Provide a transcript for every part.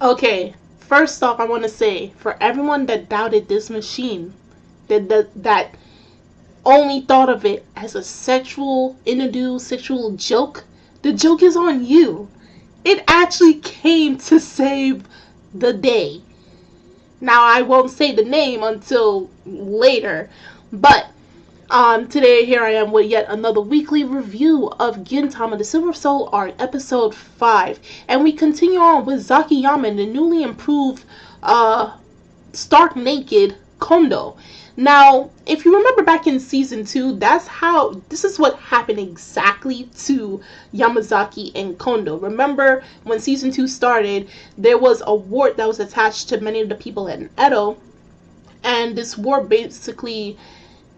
Okay, first off, I want to say for everyone that doubted this machine, that only thought of it as a sexual introduced sexual joke, the joke is on you. It actually came to save the day. Now I won't say the name until later, but today here I am with yet another weekly review of Gintama, the Silver Soul Art, episode 5, and we continue on with Zakiyama, the newly improved, stark naked Kondo. Now, if you remember back in season 2, this is what happened exactly to Yamazaki and Kondo. Remember when season 2 started, there was a wart that was attached to many of the people in Edo, and this wart basically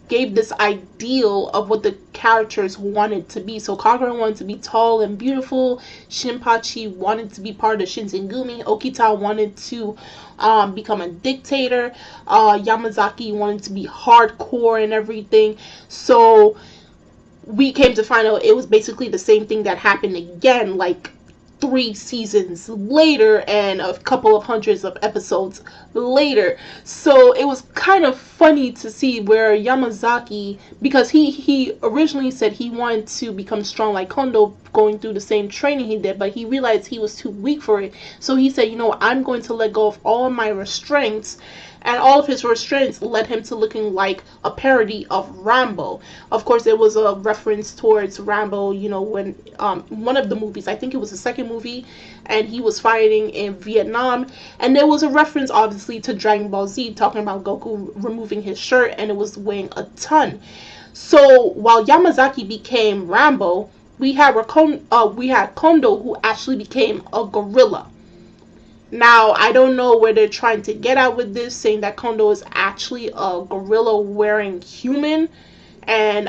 gave this ideal of what the characters wanted to be. So Kagura wanted to be tall and beautiful, Shinpachi wanted to be part of Shinsengumi, Okita wanted to become a dictator, Yamazaki wanted to be hardcore and everything. So we came to find out it was basically the same thing that happened again, like 3 seasons later and a couple of hundreds of episodes later. So it was kind of funny to see where Yamazaki, because he originally said he wanted to become strong like Kondo, going through the same training he did, but he realized he was too weak for it. So he said, I'm going to let go of all my restraints. And all of his restraints led him to looking like a parody of Rambo. Of course, there was a reference towards Rambo, when one of the movies, I think it was the second movie, and he was fighting in Vietnam. And there was a reference, obviously, to Dragon Ball Z, talking about Goku removing his shirt, and it was weighing a ton. So while Yamazaki became Rambo, we had Kondo, who actually became a gorilla. Now, I don't know where they're trying to get at with this, saying that Kondo is actually a gorilla wearing human, and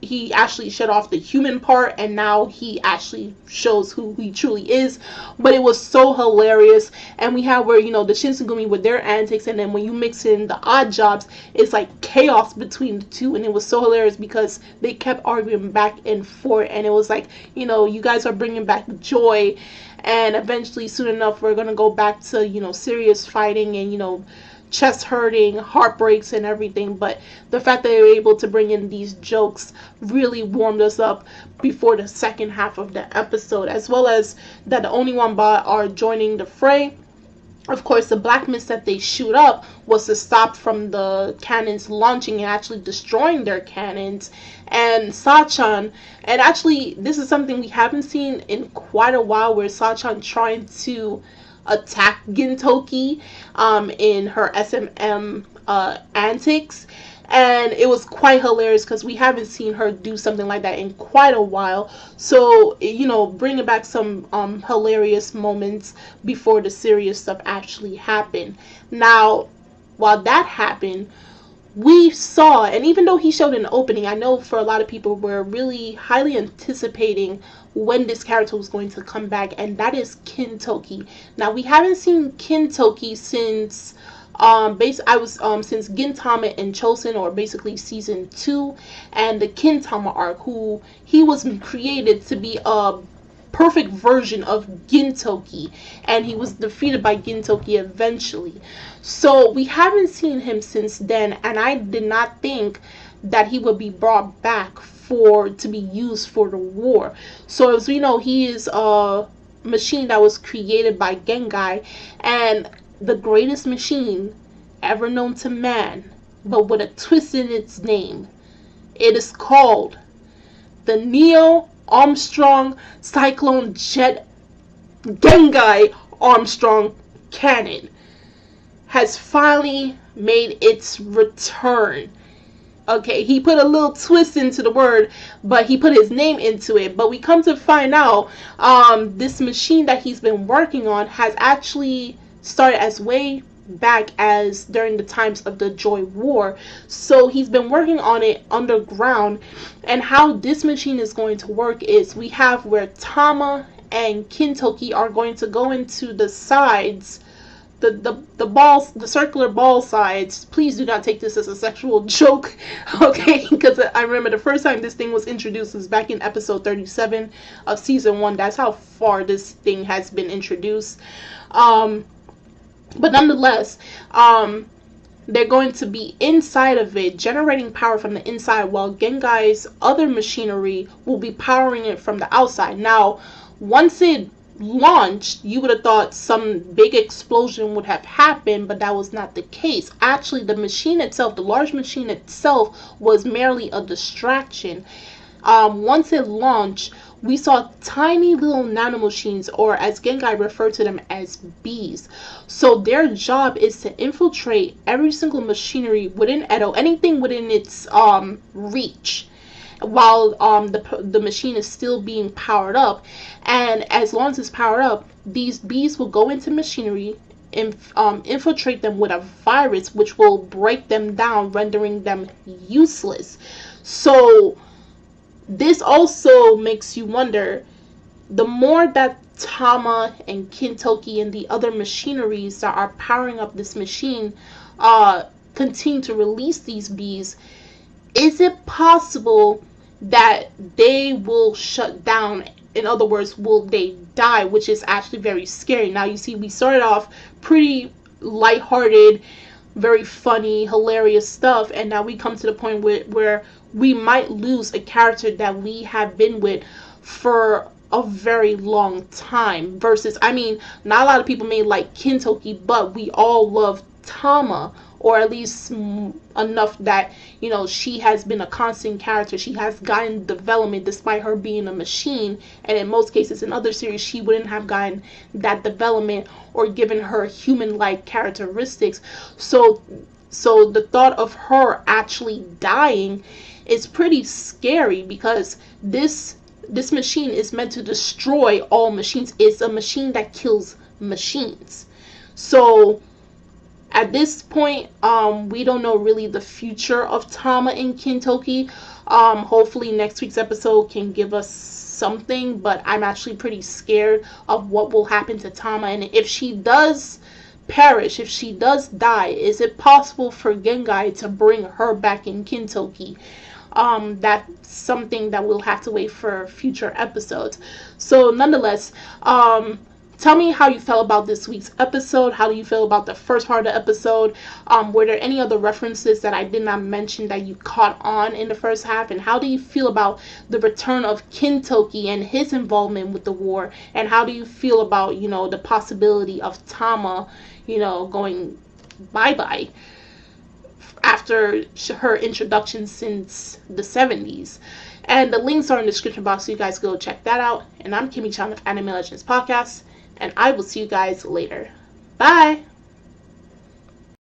he actually shut off the human part, and now he actually shows who he truly is. But it was so hilarious, and we have where, the Shinsengumi with their antics, and then when you mix in the odd jobs, it's like chaos between the two, and it was so hilarious because they kept arguing back and forth, and it was like, you guys are bringing back joy, and eventually, soon enough, we're gonna go back to, serious fighting and, chest hurting, heartbreaks, and everything. But the fact that they were able to bring in these jokes really warmed us up before the second half of the episode, as well as that the only one are joining the fray. Of course, the black mist that they shoot up was to stop from the cannons launching and actually destroying their cannons. And Sachan, and actually this is something we haven't seen in quite a while, where Sachan trying to attack Gintoki in her SMM antics. And it was quite hilarious because we haven't seen her do something like that in quite a while. So, bringing back some hilarious moments before the serious stuff actually happened. Now, while that happened, we saw, and even though he showed an opening, I know for a lot of people were really highly anticipating when this character was going to come back, and that is Kintoki. Now, we haven't seen Kintoki since since Gintama and Chosen, or basically season 2, and the Gintama arc, who he was created to be a perfect version of Gintoki, and he was defeated by Gintoki eventually. So we haven't seen him since then, and I did not think that he would be brought back to be used for the war. So as we know, he is a machine that was created by Gengai, and the greatest machine ever known to man, but with a twist in its name. It is called the Neo Armstrong Cyclone Jet Gengai Armstrong Cannon has finally made its return. Okay, he put a little twist into the word, but he put his name into it. But we come to find out this machine that he's been working on has actually started as way back as during the times of the Joy War. So he's been working on it underground, and how this machine is going to work is we have where Tama and Kintoki are going to go into the sides the circular ball sides, please do not take this as a sexual joke, okay? Because I remember the first time this thing was introduced was back in episode 37 of season 1. That's how far this thing has been introduced. But nonetheless, they're going to be inside of it, generating power from the inside, while Gengai's other machinery will be powering it from the outside. Now, once it launched, you would have thought some big explosion would have happened, but that was not the case. Actually, the machine itself, the large machine itself, was merely a distraction. Once it launched, we saw tiny little nanomachines, or as Gengai referred to them as bees. So their job is to infiltrate every single machinery within Edo, anything within its reach, while the machine is still being powered up. And as long as it's powered up, these bees will go into machinery and infiltrate them with a virus, which will break them down, rendering them useless. So this also makes you wonder, the more that Tama and Kintoki and the other machineries that are powering up this machine continue to release these bees, is it possible that they will shut down? In other words, will they die? Which is actually very scary. Now, you see, we started off pretty lighthearted, very funny, hilarious stuff, and now we come to the point where we might lose a character that we have been with for a very long time. Versus, I mean, not a lot of people may like Kintoki, but we all love Tama, or at least enough that, you know, she has been a constant character. She has gotten development despite her being a machine, and in most cases in other series she wouldn't have gotten that development or given her human-like characteristics. So the thought of her actually dying is pretty scary, because this machine is meant to destroy all machines. It's a machine that kills machines. So at this point, we don't know really the future of Tama and Kintoki. Hopefully next week's episode can give us something, but I'm actually pretty scared of what will happen to Tama. And if she does perish, if she does die, is it possible for Gengai to bring her back in Kintoki? That's something that we'll have to wait for future episodes. So nonetheless, tell me how you felt about this week's episode. How do you feel about the first part of the episode? Were there any other references that I did not mention that you caught on in the first half? And how do you feel about the return of Kintoki and his involvement with the war? And how do you feel about, you know, the possibility of Tama, you know, going bye-bye after her introduction since the 70s? And the links are in the description box, so you guys go check that out. And I'm Kimmy Chan of Anime Legends Podcast, and I will see you guys later. Bye!